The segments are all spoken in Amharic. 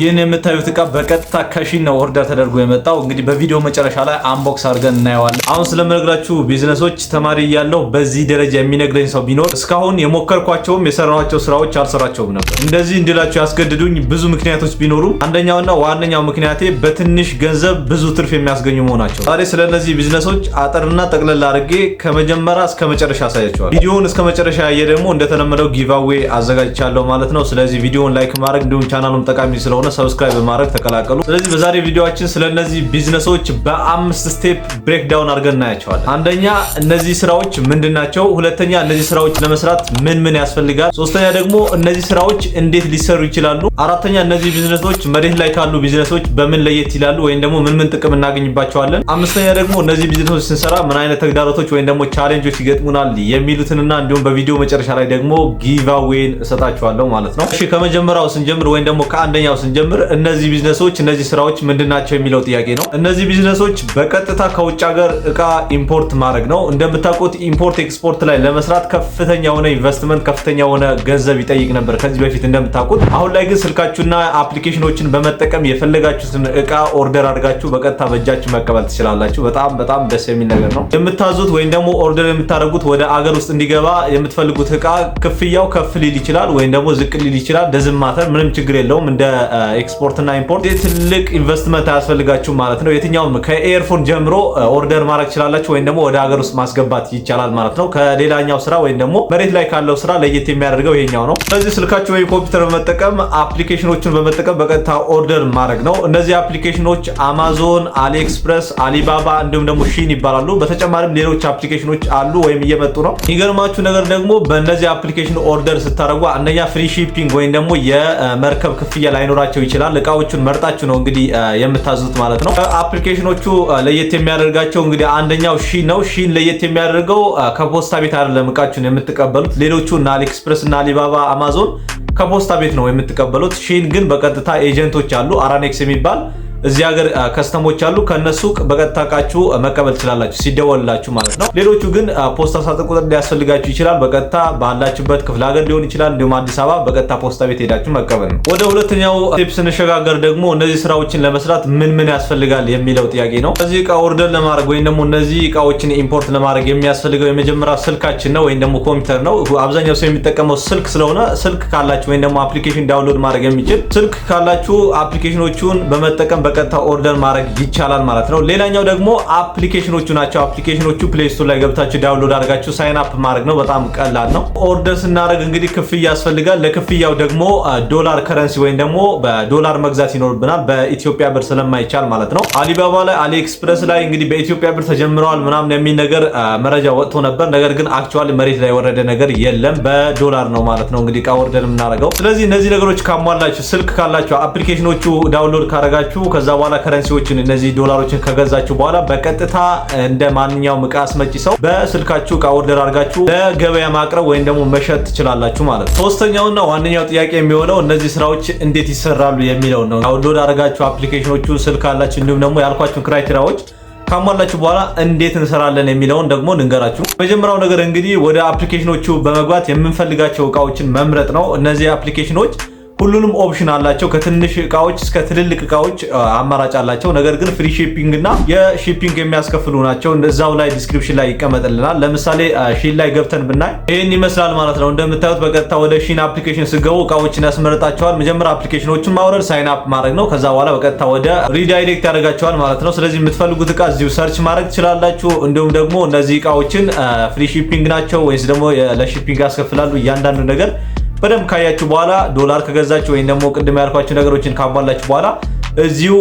ይህን የምታዩት እቃ በቀጥታ ከሺን ነው ኦርደር ተደርጎ የመጣው። እንግዲህ በቪዲዮ መጨረሻ ላይ አንቦክስ አድርገን እናየዋለን። አሁን ስለምነግራችሁ ቢዝነሶች ተማሪ እያለሁ በዚህ ደረጃ የሚነግረኝ ሰው ቢኖር እስካሁን የሞከርኳቸውም የሰራኋቸው ስራዎች አልሰራቸውም ነበር። እንደዚህ እንድላችሁ ያስገድዱኝ ብዙ ምክንያቶች ቢኖሩ አንደኛውና ዋነኛው ምክንያቴ በትንሽ ገንዘብ ብዙ ትርፍ የሚያስገኙ መሆናቸው። ዛሬ ስለነዚህ ቢዝነሶች አጠርና ጠቅለል አድርጌ ከመጀመሪያ እስከ መጨረሻ አሳያችኋለሁ። ቪዲዮውን እስከ መጨረሻ ያየ ደግሞ እንደተለመደው ጊቫዌ አዘጋጅቻለሁ ማለት ነው። ስለዚህ ቪዲዮውን ላይክ ማድረግ እንዲሁም ቻናሉን ጠቃሚ ስለሆነ ሰብስክራይብ በማድረግ ተቀላቀሉ። ስለዚህ በዛሬ ቪዲዮአችን ስለነዚህ ቢዝነሶች በአምስት ስቴፕ ብሬክ ዳውን አድርገን እናያቸዋለን። አንደኛ እነዚህ ስራዎች ምንድናቸው? ሁለተኛ እነዚህ ስራዎች ለመስራት ምን ያስፈልጋል? ሶስተኛ ደግሞ እነዚህ ስራዎች እንዴት ሊሰሩ ይችላሉ? አራተኛ እነዚህ ቢዝነሶች መሬት ላይ ካሉ ቢዝነሶች በምን ለየት ይላሉ ወይም ደግሞ ምን ጥቅም እናገኝባቸዋለን? አምስተኛ ደግሞ እነዚህ ቢዝነሶች ስንሰራ ምን አይነት ተግዳሮቶች ወይም ደግሞ ቻሌንጆች ይገጥሙናል የሚሉትንና እንዲሁም በቪዲዮ መጨረሻ ላይ ደግሞ ጊቫዌን እሰጣችኋለሁ ማለት ነው። እሺ ከመጀመሪያው ስንጀምር ወይም ደግሞ ከአንደኛው ስንጀምር እነዚህ ቢዝነሶች እነዚህ ስራዎች ምንድናቸው የሚለው ጥያቄ ነው። እነዚህ ቢዝነሶች በቀጥታ ከውጭ ሀገር እቃ ኢምፖርት ማድረግ ነው። እንደምታውቁት ኢምፖርት ኤክስፖርት ላይ ለመስራት ከፍተኛ የሆነ ኢንቨስትመንት ከፍተኛ የሆነ ገንዘብ ይጠይቅ ነበር ከዚህ በፊት እንደምታውቁት። አሁን ላይ ግን ስልካችሁና አፕሊኬሽኖችን በመጠቀም የፈለጋችሁትን እቃ ኦርደር አድርጋችሁ በቀጥታ በእጃችሁ መቀበል ትችላላችሁ። በጣም ደስ የሚል ነገር ነው። የምታዙት ወይም ደግሞ ኦርደር የምታደርጉት ወደ አገር ውስጥ እንዲገባ የምትፈልጉት እቃ ክፍያው ከፍ ሊል ይችላል ወይም ደግሞ ዝቅ ሊል ይችላል። ደዝማተር ምንም ችግር የለውም። እንደ ኤክስፖርት እና ኢምፖርት ትልቅ ኢንቨስትመንት አያስፈልጋችሁ ማለት ነው። የትኛውም ከኤርፎን ጀምሮ ኦርደር ማድረግ ትችላላችሁ ወይም ደግሞ ወደ ሀገር ውስጥ ማስገባት ይቻላል ማለት ነው። ከሌላኛው ስራ ወይም ደግሞ መሬት ላይ ካለው ስራ ለየት የሚያደርገው ይሄኛው ነው። ስለዚህ ስልካችሁ ወይ ኮምፒውተር በመጠቀም አፕሊኬሽኖችን በመጠቀም በቀጥታ ኦርደር ማድረግ ነው። እነዚህ አፕሊኬሽኖች አማዞን፣ አሊኤክስፕረስ፣ አሊባባ እንዲሁም ደግሞ ሺን ይባላሉ። በተጨማሪም ሌሎች አፕሊኬሽኖች አሉ ወይም እየመጡ ነው። የሚገርማችሁ ነገር ደግሞ በእነዚህ አፕሊኬሽን ኦርደር ስታደርጉ አንደኛ ፍሪ ሺፒንግ ወይም ደግሞ የመርከብ ክፍያ ላይኖራቸው ይችላል። እቃዎቹን መርጣችሁ ነው እንግዲህ የምታዙት ማለት ነው። አፕሊኬሽኖቹ ለየት የሚያደርጋቸው እንግዲህ አንደኛው ሺን ነው። ሺን ለየት የሚያደርገው ከፖስታ ቤት አይደለም እቃችሁን የምትቀበሉት። ሌሎቹ እና አሊኤክስፕረስ እና አሊባባ፣ አማዞን ከፖስታ ቤት ነው የምትቀበሉት። ሺን ግን በቀጥታ ኤጀንቶች አሉ። አራኔክስ የሚባል እዚህ ሀገር ከስተሞች አሉ። ከነሱ በቀጥታ እቃችሁ መቀበል ትችላላችሁ ሲደወልላችሁ ማለት ነው። ሌሎቹ ግን ፖስታ ሳጥን ቁጥር ሊያስፈልጋችሁ ይችላል። በቀጥታ ባላችሁበት ክፍለ ሀገር ሊሆን ይችላል። እንዲሁም አዲስ አበባ በቀጥታ ፖስታ ቤት ሄዳችሁ መቀበል ነው። ወደ ሁለተኛው ስቴፕ ስንሸጋገር ደግሞ እነዚህ ስራዎችን ለመስራት ምን ያስፈልጋል የሚለው ጥያቄ ነው። እዚህ እቃ ኦርደር ለማድረግ ወይም ደግሞ እነዚህ እቃዎችን ኢምፖርት ለማድረግ የሚያስፈልገው የመጀመሪያ ስልካችን ነው ወይም ደግሞ ኮምፒውተር ነው። አብዛኛው ሰው የሚጠቀመው ስልክ ስለሆነ ስልክ ካላችሁ ወይም ደግሞ አፕሊኬሽን ዳውንሎድ ማድረግ የሚችል ስልክ ካላችሁ አፕሊኬሽኖቹን በመጠቀም በቀጥታ ኦርደር ማድረግ ይቻላል ማለት ነው። ሌላኛው ደግሞ አፕሊኬሽኖቹ ናቸው። አፕሊኬሽኖቹ ፕሌይ ስቶር ላይ ገብታችሁ ዳውንሎድ አድርጋችሁ ሳይን አፕ ማድረግ ነው። በጣም ቀላል ነው። ኦርደር ስናደርግ እንግዲህ ክፍያ ያስፈልጋል። ለክፍያው ደግሞ ዶላር ከረንሲ ወይም ደግሞ በዶላር መግዛት ይኖርብናል በኢትዮጵያ ብር ስለማይቻል ማለት ነው። አሊባባ ላይ አሊኤክስፕረስ ላይ እንግዲህ በኢትዮጵያ ብር ተጀምረዋል ምናምን የሚል ነገር መረጃ ወጥቶ ነበር። ነገር ግን አክቹአሊ መሬት ላይ የወረደ ነገር የለም። በዶላር ነው ማለት ነው እንግዲህ እቃ ኦርደር የምናደርገው። ስለዚህ እነዚህ ነገሮች ካሟላችሁ ስልክ ካላችሁ አፕሊኬሽኖቹ ዳውንሎድ ካደረጋችሁ ከዛ በኋላ ከረንሲዎችን እነዚህ ዶላሮችን ከገዛችሁ በኋላ በቀጥታ እንደ ማንኛውም እቃ አስመጪ ሰው በስልካችሁ እቃ ኦርደር አድርጋችሁ ለገበያ ማቅረብ ወይም ደግሞ መሸጥ ትችላላችሁ ማለት ነው። ሶስተኛውና ዋነኛው ጥያቄ የሚሆነው እነዚህ ስራዎች እንዴት ይሰራሉ የሚለው ነው። ዳውንሎድ አድርጋችሁ አፕሊኬሽኖቹ ስልክ አላችሁ እንዲሁም ደግሞ ያልኳችሁ ክራይቴሪያዎች ካሟላችሁ በኋላ እንዴት እንሰራለን የሚለውን ደግሞ እንገራችሁ። መጀመሪያው ነገር እንግዲህ ወደ አፕሊኬሽኖቹ በመግባት የምንፈልጋቸው እቃዎችን መምረጥ ነው። እነዚህ አፕሊኬሽኖች ሁሉንም ኦፕሽን አላቸው። ከትንሽ እቃዎች እስከ ትልልቅ እቃዎች አማራጭ አላቸው። ነገር ግን ፍሪ ሺፒንግ እና የሺፒንግ የሚያስከፍሉ ናቸው። እዛው ላይ ዲስክሪፕሽን ላይ ይቀመጥልናል። ለምሳሌ ሺን ላይ ገብተን ብናይ ይህን ይመስላል ማለት ነው። እንደምታዩት በቀጥታ ወደ ሺን አፕሊኬሽን ስገቡ እቃዎችን ያስመርጣቸዋል። መጀመሪያ አፕሊኬሽኖችን ማውረድ ሳይን አፕ ማድረግ ነው። ከዛ በኋላ በቀጥታ ወደ ሪዳይሬክት ያደርጋቸዋል ማለት ነው። ስለዚህ የምትፈልጉት እቃ እዚሁ ሰርች ማድረግ ትችላላችሁ። እንዲሁም ደግሞ እነዚህ እቃዎችን ፍሪ ሺፒንግ ናቸው ወይስ ደግሞ ለሺፒንግ ያስከፍላሉ እያንዳንዱ ነገር በደንብ ካያችሁ በኋላ ዶላር ከገዛችሁ ወይም ደግሞ ቅድም ያልኳችሁ ነገሮችን ካሟላችሁ በኋላ እዚሁ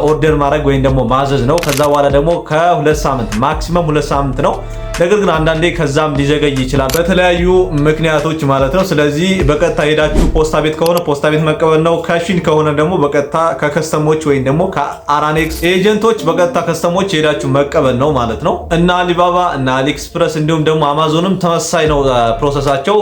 ኦርደር ማድረግ ወይም ደግሞ ማዘዝ ነው። ከዛ በኋላ ደግሞ ከ2 ሳምንት ማክሲመም 2 ሳምንት ነው። ነገር ግን አንዳንዴ ከዛም ሊዘገይ ይችላል በተለያዩ ምክንያቶች ማለት ነው። ስለዚህ በቀጥታ ሄዳችሁ ፖስታ ቤት ከሆነ ፖስታ ቤት መቀበል ነው። ከሺን ከሆነ ደግሞ በቀጥታ ከከስተሞች ወይም ደግሞ ከአራኔክስ ኤጀንቶች በቀጥታ ከስተሞች ሄዳችሁ መቀበል ነው ማለት ነው። እና አሊባባ እና አሊኤክስፕረስ እንዲሁም ደግሞ አማዞንም ተመሳሳይ ነው ፕሮሰሳቸው፣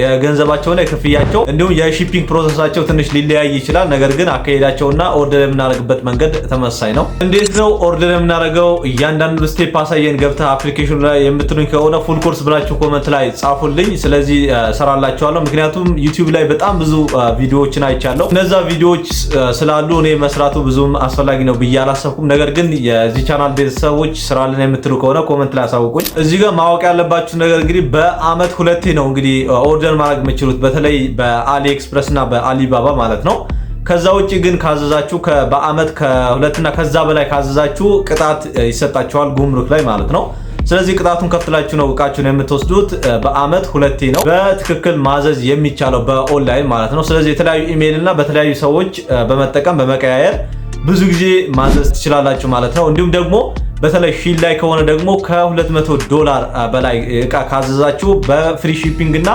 የገንዘባቸውና የክፍያቸው እንዲሁም የሺፒንግ ፕሮሰሳቸው ትንሽ ሊለያይ ይችላል። ነገር ግን አካሄዳቸውና ኦርደር የምናደርግበት መንገድ ተመሳሳይ ነው። እንዴት ነው ኦርደር የምናደርገው? እያንዳንዱ ስቴፕ አሳየን ገብተህ አፕሊኬሽኑ ላይ የምትሉኝ ከሆነ ፉል ኮርስ ብላችሁ ኮመንት ላይ ጻፉልኝ። ስለዚህ ሰራላችኋለሁ። ምክንያቱም ዩቲዩብ ላይ በጣም ብዙ ቪዲዮዎችን አይቻለሁ። እነዛ ቪዲዮዎች ስላሉ እኔ መስራቱ ብዙም አስፈላጊ ነው ብዬ አላሰብኩም። ነገር ግን የዚህ ቻናል ቤተሰቦች ስራልን የምትሉ ከሆነ ኮመንት ላይ አሳውቁኝ። እዚህ ጋር ማወቅ ያለባችሁ ነገር እንግዲህ በአመት ሁለቴ ነው እንግዲህ ኦርደር ማድረግ የምትችሉት በተለይ በአሊ ኤክስፕረስ እና በአሊባባ ማለት ነው። ከዛ ውጪ ግን ካዘዛችሁ በአመት ከሁለትና ከዛ በላይ ካዘዛችሁ ቅጣት ይሰጣችኋል ጉምሩክ ላይ ማለት ነው። ስለዚህ ቅጣቱን ከፍላችሁ ነው እቃችሁን የምትወስዱት። በአመት ሁለቴ ነው በትክክል ማዘዝ የሚቻለው በኦንላይን ማለት ነው። ስለዚህ የተለያዩ ኢሜይል እና በተለያዩ ሰዎች በመጠቀም በመቀያየር ብዙ ጊዜ ማዘዝ ትችላላችሁ ማለት ነው። እንዲሁም ደግሞ በተለይ ሺል ላይ ከሆነ ደግሞ $200 በላይ እቃ ካዘዛችሁ በፍሪ ሺፒንግ እና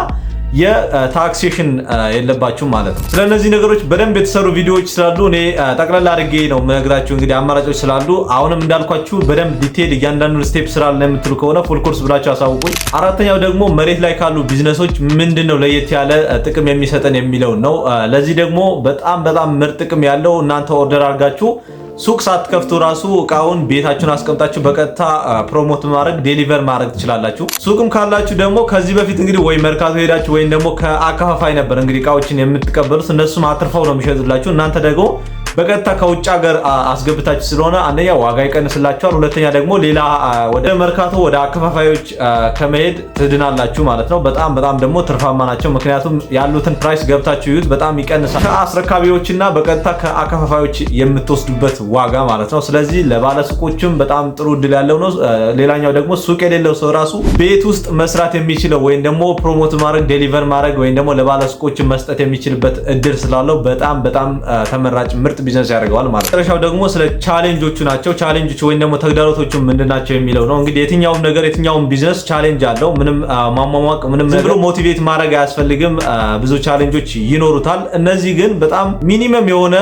የታክሴሽን የለባችሁ ማለት ነው። ስለነዚህ ነገሮች በደንብ የተሰሩ ቪዲዮዎች ስላሉ እኔ ጠቅላላ አድርጌ ነው መነግራችሁ። እንግዲህ አማራጮች ስላሉ አሁንም እንዳልኳችሁ በደንብ ዲቴል እያንዳንዱን ስቴፕ ስላለ የምትሉ ከሆነ ፉል ኮርስ ብላችሁ አሳውቁኝ። አራተኛው ደግሞ መሬት ላይ ካሉ ቢዝነሶች ምንድነው ለየት ያለ ጥቅም የሚሰጠን የሚለው ነው። ለዚህ ደግሞ በጣም ምርጥ ጥቅም ያለው እናንተ ኦርደር አድርጋችሁ ሱቅ ሳትከፍቱ ራሱ እቃውን ቤታችሁን አስቀምጣችሁ በቀጥታ ፕሮሞት ማድረግ ዴሊቨር ማድረግ ትችላላችሁ። ሱቅም ካላችሁ ደግሞ ከዚህ በፊት እንግዲህ ወይ መርካቶ ሄዳችሁ ወይም ደግሞ ከአከፋፋይ ነበር እንግዲህ እቃዎችን የምትቀበሉት። እነሱም አትርፈው ነው የሚሸጡላችሁ። እናንተ ደግሞ በቀጥታ ከውጭ ሀገር አስገብታችሁ ስለሆነ አንደኛ ዋጋ ይቀንስላችኋል፣ ሁለተኛ ደግሞ ሌላ ወደ መርካቶ ወደ አከፋፋዮች ከመሄድ ትድናላችሁ ማለት ነው። በጣም ደግሞ ትርፋማ ናቸው። ምክንያቱም ያሉትን ፕራይስ ገብታችሁ ይዩት፣ በጣም ይቀንሳል ከአስረካቢዎችና በቀጥታ ከአከፋፋዮች የምትወስዱበት ዋጋ ማለት ነው። ስለዚህ ለባለሱቆችም በጣም ጥሩ እድል ያለው ነው። ሌላኛው ደግሞ ሱቅ የሌለው ሰው ራሱ ቤት ውስጥ መስራት የሚችለው ወይም ደግሞ ፕሮሞት ማድረግ ዴሊቨር ማድረግ ወይም ደግሞ ለባለሱቆች መስጠት የሚችልበት እድል ስላለው በጣም ተመራጭ ምርጥ ቢዝነስ ያደርገዋል ማለት ነው። መጨረሻው ደግሞ ስለ ቻሌንጆቹ ናቸው። ቻሌንጆቹ ወይም ደግሞ ተግዳሮቶቹ ምንድናቸው የሚለው ነው። እንግዲህ የትኛውም ነገር የትኛውም ቢዝነስ ቻሌንጅ አለው። ምንም ማሟሟቅ ምንም ነገር ሞቲቬት ማድረግ አያስፈልግም። ብዙ ቻሌንጆች ይኖሩታል። እነዚህ ግን በጣም ሚኒመም የሆነ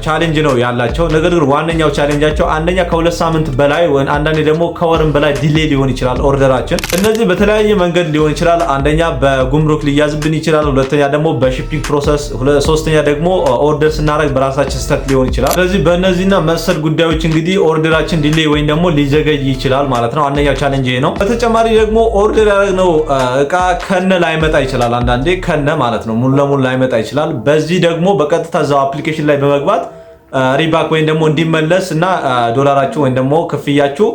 ቻሌንጅ ነው ያላቸው። ነገር ግን ዋነኛው ቻሌንጃቸው አንደኛ ከ2 ሳምንት በላይ ወይ አንዳንዴ ደግሞ ከወርም በላይ ዲሌይ ሊሆን ይችላል ኦርደራችን። እነዚህ በተለያየ መንገድ ሊሆን ይችላል። አንደኛ በጉምሩክ ሊያዝብን ይችላል፣ ሁለተኛ ደግሞ በሺፒንግ ፕሮሰስ፣ ሶስተኛ ደግሞ ኦርደር ስናደርግ በራሳችን ስህተት ሊሆን ይችላል። ስለዚህ በእነዚህና መሰል ጉዳዮች እንግዲህ ኦርደራችን ዲሌይ ወይም ደግሞ ሊዘገይ ይችላል ማለት ነው። አንደኛው ቻሌንጅ ይሄ ነው። በተጨማሪ ደግሞ ኦርደር ያደረግነው እቃ ከነ ላይመጣ ይችላል። አንዳንዴ ከነ ማለት ነው ሙሉ ለሙሉ ላይመጣ ይችላል። በዚህ ደግሞ በቀጥታ እዛው አፕሊኬሽን ላይ በመግባት ሪባክ ወይም ደግሞ እንዲመለስ እና ዶላራችሁ ወይም ደግሞ ክፍያችሁ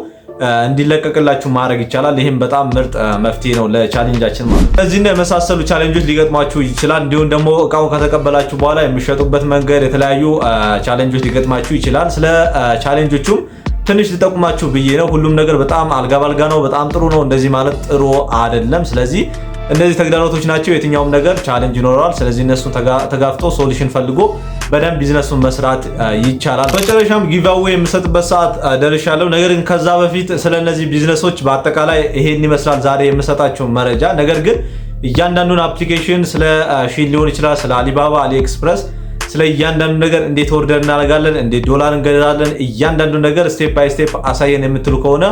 እንዲለቀቅላችሁ ማድረግ ይቻላል። ይህም በጣም ምርጥ መፍትሄ ነው ለቻሌንጃችን ማለት ነው። እነዚህና የመሳሰሉ ቻሌንጆች ሊገጥሟችሁ ይችላል። እንዲሁም ደግሞ እቃውን ከተቀበላችሁ በኋላ የሚሸጡበት መንገድ የተለያዩ ቻሌንጆች ሊገጥማችሁ ይችላል። ስለ ቻሌንጆቹም ትንሽ ልጠቁማችሁ ብዬ ነው። ሁሉም ነገር በጣም አልጋ ባልጋ ነው፣ በጣም ጥሩ ነው እንደዚህ ማለት ጥሩ አይደለም። ስለዚህ እነዚህ ተግዳሮቶች ናቸው። የትኛውም ነገር ቻሌንጅ ይኖረዋል። ስለዚህ እነሱን ተጋፍጦ ሶሉሽን ፈልጎ በደንብ ቢዝነሱን መስራት ይቻላል። በመጨረሻም ጊቫዌ የምሰጥበት ሰዓት ደርሻለሁ። ነገር ግን ከዛ በፊት ስለነዚህ ቢዝነሶች በአጠቃላይ ይሄን ይመስላል ዛሬ የምሰጣችሁ መረጃ። ነገር ግን እያንዳንዱን አፕሊኬሽን ስለ ሺል ሊሆን ይችላል፣ ስለ አሊባባ፣ አሊ ኤክስፕረስ ስለ እያንዳንዱ ነገር እንዴት ኦርደር እናደርጋለን፣ እንዴት ዶላር እንገዛለን፣ እያንዳንዱ ነገር ስቴፕ ባይ ስቴፕ አሳየን የምትሉ ከሆነ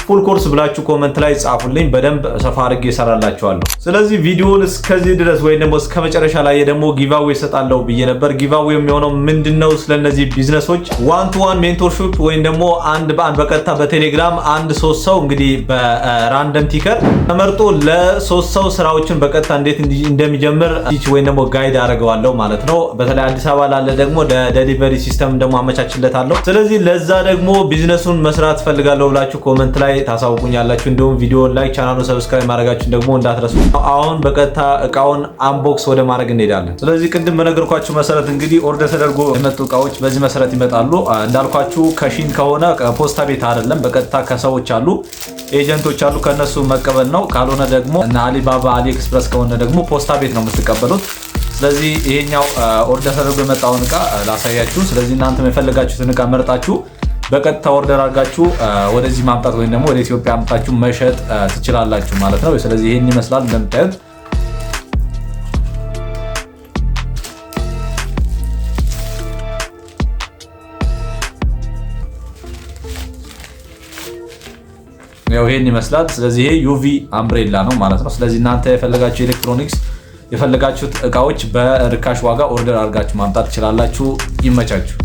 ፉል ኮርስ ብላችሁ ኮመንት ላይ ጻፉልኝ። በደንብ ሰፋ አድርጌ እሰራላችኋለሁ። ስለዚህ ቪዲዮውን እስከዚህ ድረስ ወይ ደግሞ እስከ መጨረሻ ላይ ደግሞ ጊቫዌ እሰጣለሁ ብዬ ነበር። ጊቫዌ የሚሆነው ምንድነው? ስለነዚህ ቢዝነሶች ዋን ቱ ዋን ሜንቶርሺፕ ወይም ደግሞ አንድ በአንድ በቀጥታ በቴሌግራም አንድ 3 ሰው እንግዲህ በራንደም ቲከር ተመርጦ ለ3 ሰው ስራዎችን በቀጥታ እንዴት እንደሚጀምር ወይም ደግሞ ጋይድ አደርገዋለሁ ማለት ነው። በተለይ አዲስ አበባ ላለ ደግሞ ለዴሊቨሪ ሲስተም ደግሞ አመቻችለታለሁ። ስለዚህ ለዛ ደግሞ ቢዝነሱን መስራት ፈልጋለሁ ብላችሁ ኮመንት ላይ ታሳውቁኛላችሁ። እንደውም ቪዲዮውን ላይክ ቻናሉን ሰብስክራይብ ማድረጋችሁን ደግሞ እንዳትረሱ። አሁን በቀጥታ እቃውን አንቦክስ ወደ ማድረግ እንሄዳለን። ስለዚህ ቅድም በነገርኳችሁ መሰረት እንግዲህ ኦርደር ተደርጎ የመጡ እቃዎች በዚህ መሰረት ይመጣሉ። እንዳልኳችሁ ከሺን ከሆነ ፖስታ ቤት አይደለም፣ በቀጥታ ከሰዎች አሉ፣ ኤጀንቶች አሉ፣ ከነሱ መቀበል ነው። ካልሆነ ደግሞ እና አሊባባ፣ አሊ ኤክስፕረስ ከሆነ ደግሞ ፖስታ ቤት ነው የምትቀበሉት። ስለዚህ ይሄኛው ኦርደር ተደርጎ የመጣውን እቃ ላሳያችሁ። ስለዚህ እናንተም የፈለጋችሁትን እቃ መርጣችሁ በቀጥታ ኦርደር አድርጋችሁ ወደዚህ ማምጣት ወይም ደግሞ ወደ ኢትዮጵያ አምጣችሁ መሸጥ ትችላላችሁ ማለት ነው። ስለዚህ ይሄን ይመስላል እንደምታዩት። ያው ይሄን ይመስላል። ስለዚህ ይሄ ዩቪ አምብሬላ ነው ማለት ነው። ስለዚህ እናንተ የፈለጋችሁ ኤሌክትሮኒክስ የፈለጋችሁት እቃዎች በርካሽ ዋጋ ኦርደር አድርጋችሁ ማምጣት ትችላላችሁ። ይመቻችሁ።